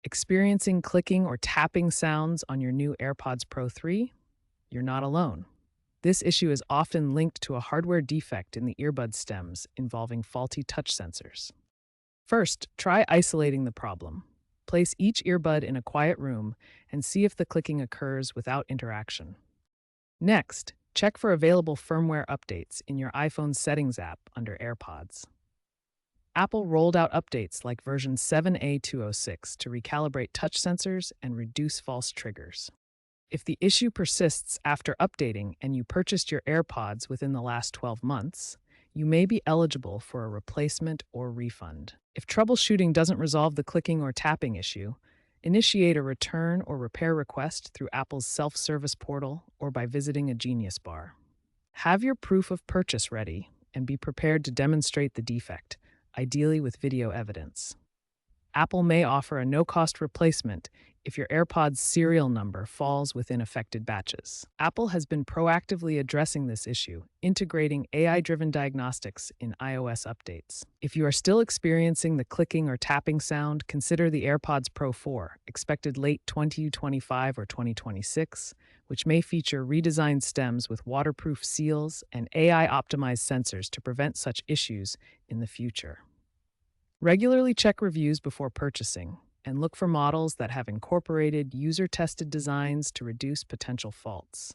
Experiencing clicking or tapping sounds on your new AirPods Pro 3? You're not alone. This issue is often linked to a hardware defect in the earbud stems involving faulty touch sensors. First, try isolating the problem. Place each earbud in a quiet room and see if the clicking occurs without interaction. Next, check for available firmware updates in your iPhone's Settings app under AirPods. Apple rolled out updates like version 7A206 to recalibrate touch sensors and reduce false triggers. If the issue persists after updating and you purchased your AirPods within the last 12 months, you may be eligible for a replacement or refund. If troubleshooting doesn't resolve the clicking or tapping issue, initiate a return or repair request through Apple's self-service portal or by visiting a Genius Bar. Have your proof of purchase ready and be prepared to demonstrate the defect, ideally with video evidence. Apple may offer a no-cost replacement if your AirPods serial number falls within affected batches. Apple has been proactively addressing this issue, integrating AI-driven diagnostics in iOS updates. If you are still experiencing the clicking or tapping sound, consider the AirPods Pro 4, expected late 2025 or 2026, which may feature redesigned stems with waterproof seals and AI-optimized sensors to prevent such issues in the future. Regularly check reviews before purchasing and look for models that have incorporated user-tested designs to reduce potential faults.